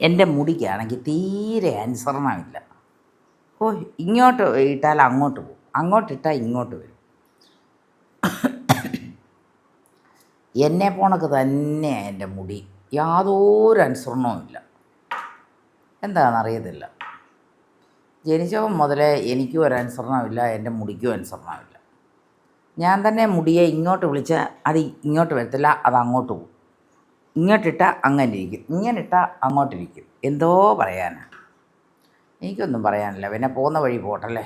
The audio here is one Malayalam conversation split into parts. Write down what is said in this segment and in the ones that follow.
എൻ്റെ മുടിക്കാണെങ്കിൽ തീരെ അനുസരണമില്ല. ഓ, ഇങ്ങോട്ട് ഇട്ടാൽ അങ്ങോട്ട് പോകും, അങ്ങോട്ടിട്ടാൽ ഇങ്ങോട്ട് വരും. എന്നെ പോണക്ക് തന്നെയാണ് എൻ്റെ മുടി, യാതൊരു അനുസരണവുമില്ല. എന്താണെന്നറിയത്തില്ല. ജനിച്ചപ്പം മുതലേ എനിക്കും ഒരു അനുസരണമില്ല, എൻ്റെ മുടിക്കും അനുസരണമില്ല. ഞാൻ തന്നെ മുടിയെ ഇങ്ങോട്ട് വിളിച്ചാൽ അത് ഇങ്ങോട്ട് വരത്തില്ല, അത് അങ്ങോട്ട് പോകും. ഇങ്ങോട്ടിട്ടാൽ അങ്ങനെ ഇരിക്കും, ഇങ്ങനെ ഇട്ടാൽ അങ്ങോട്ടിരിക്കും. എന്തോ പറയാനാ, എനിക്കൊന്നും പറയാനില്ല. പിന്നെ പോകുന്ന വഴി പോട്ടല്ലേ.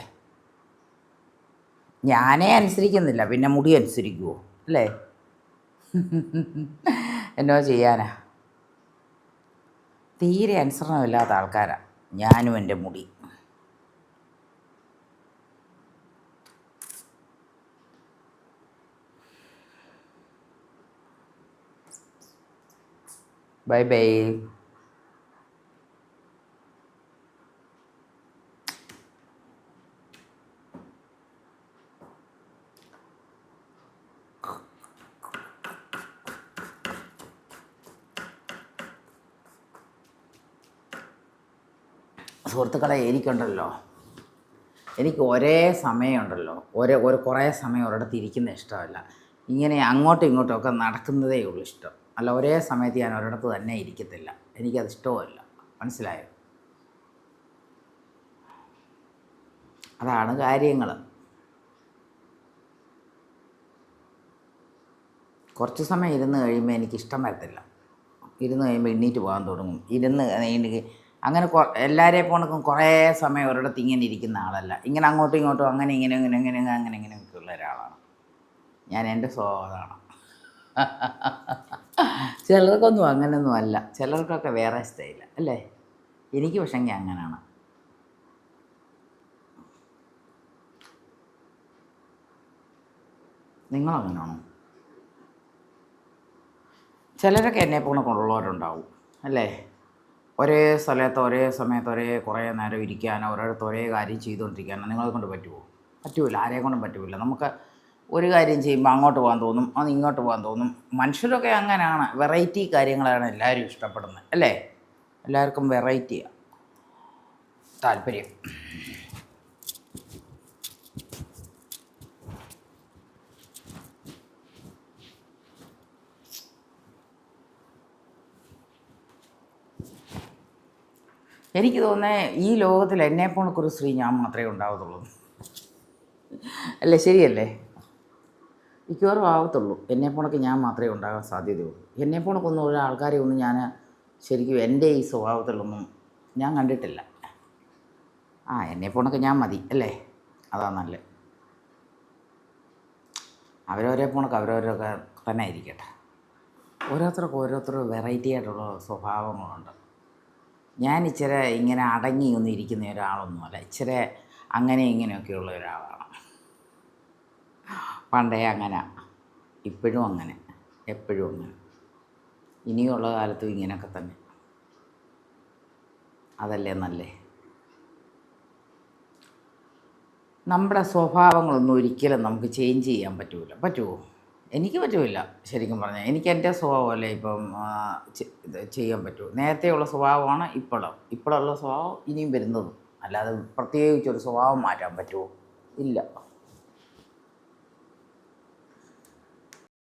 ഞാനേ അനുസരിക്കുന്നില്ല, പിന്നെ മുടി അനുസരിക്കുമോ അല്ലേ? എന്നോ ചെയ്യാനാ. തീരെ അനുസരണമില്ലാത്ത ആൾക്കാരാണ് ഞാനും എൻ്റെ മുടി. Bye bye. സുഹൃത്തുക്കളെ, എനിക്ക് ഒരേ സമയമുണ്ടല്ലോ, കുറേ സമയം ഒരിടത്ത് ഇരിക്കുന്ന ഇഷ്ടമല്ല. ഇങ്ങനെ അങ്ങോട്ടും ഇങ്ങോട്ടും ഒക്കെ നടക്കുന്നതേ ഉള്ളൂ ഇഷ്ടം. അല്ല, ഒരേ സമയത്ത് ഞാൻ ഒരിടത്ത് തന്നെ ഇരിക്കത്തില്ല, എനിക്കത് ഇഷ്ടവുമല്ല. മനസ്സിലായോ? അതാണ് കാര്യങ്ങൾ. കുറച്ച് സമയം ഇരുന്ന് കഴിയുമ്പോൾ എനിക്കിഷ്ടം വരത്തില്ല. ഇരുന്ന് കഴിയുമ്പോൾ എണ്ണീറ്റ് പോകാൻ തുടങ്ങും. അങ്ങനെ എല്ലാവരെയും പോണക്കും കുറേ സമയം ഒരിടത്ത് ഇങ്ങനെ ഇരിക്കുന്ന ആളല്ല. ഇങ്ങനെ അങ്ങോട്ടും ഇങ്ങോട്ടും അങ്ങനെ ഇങ്ങനെയൊക്കെ ഉള്ള ഒരാളാണ് ഞാൻ. എൻ്റെ സ്വഭാവമാണ്. ചിലർക്കൊന്നും അങ്ങനെയൊന്നും അല്ല, ചിലർക്കൊക്കെ വേറെ സ്റ്റൈല അല്ലേ. എനിക്ക് പക്ഷെങ്കിൽ അങ്ങനെയാണ്. നിങ്ങളങ്ങനെയാണോ? ചിലരൊക്കെ എന്നെ കൊണ്ടുള്ളവരുണ്ടാവും അല്ലേ. ഒരേ സ്ഥലത്ത് ഒരേ സമയത്ത് കുറേ നേരം ഇരിക്കാനോ ഒരിടത്ത് ഒരേ കാര്യം ചെയ്തുകൊണ്ടിരിക്കാനോ നിങ്ങളെ കൊണ്ട് പറ്റുമോ? പറ്റൂല, ആരെയും കൊണ്ടും പറ്റൂല. നമുക്ക് ഒരു കാര്യം ചെയ്യുമ്പോൾ അങ്ങോട്ട് പോകാൻ തോന്നും, അത് ഇങ്ങോട്ട് പോകാൻ തോന്നും. മനുഷ്യരൊക്കെ അങ്ങനെയാണ്. വെറൈറ്റി കാര്യങ്ങളാണ് എല്ലാവരും ഇഷ്ടപ്പെടുന്നത് അല്ലേ. എല്ലാവർക്കും വെറൈറ്റിയാണ് താല്പര്യം. എനിക്ക് തോന്നുന്നത് ഈ ലോകത്തിൽ എന്നെപ്പോണക്കൊരു സ്ത്രീ ഞാൻ മാത്രമേ ഉണ്ടാവത്തുള്ളൂ അല്ലേ? ശരിയല്ലേ? മിക്കവാറും ആവത്തുള്ളൂ. എന്നെപ്പോണക്ക് ഞാൻ മാത്രമേ ഉണ്ടാകാൻ സാധ്യതയുള്ളൂ. എന്നെപ്പോണക്കൊന്നും ഒരാൾക്കാരെ ഒന്നും ഞാൻ ശരിക്കും എൻ്റെ ഈ സ്വഭാവത്തിലൊന്നും ഞാൻ കണ്ടിട്ടില്ല. എന്നെപ്പോണക്ക് ഞാൻ മതി അല്ലേ? അതാ നല്ലത്. അവരവരെ പോണക്ക് അവരവരൊക്കെ തന്നെ ഇരിക്കട്ടെ. ഓരോരുത്തർക്ക് വെറൈറ്റി ആയിട്ടുള്ള സ്വഭാവങ്ങളുണ്ട്. ഞാൻ ഇച്ചിരി ഇങ്ങനെ അടങ്ങിയൊന്നും ഇരിക്കുന്ന ഒരാളൊന്നുമല്ല. ഇച്ചിരി അങ്ങനെ ഇങ്ങനെയൊക്കെയുള്ള ഒരാളാണ്. പണ്ടേ അങ്ങനെ, ഇപ്പോഴും അങ്ങനെ, എപ്പോഴും അങ്ങനെ, ഇനിയുള്ള കാലത്തും ഇങ്ങനെയൊക്കെ തന്നെ. അതല്ലേ നല്ലേ. നമ്മുടെ സ്വഭാവങ്ങളൊന്നും ഒരിക്കലും നമുക്ക് ചേഞ്ച് ചെയ്യാൻ പറ്റുമോ? എനിക്ക് പറ്റില്ല. ശരിക്കും പറഞ്ഞാൽ എനിക്ക് എൻ്റെ സ്വഭാവമല്ലേ ഇപ്പം ചെയ്യാൻ പറ്റുമോ? നേരത്തെയുള്ള സ്വഭാവമാണ് ഇപ്പോഴുള്ള സ്വഭാവം ഇനിയും വരുന്നതും. അല്ലാതെ പ്രത്യേകിച്ചൊരു സ്വഭാവം മാറ്റാൻ പറ്റുമോ? ഇല്ല.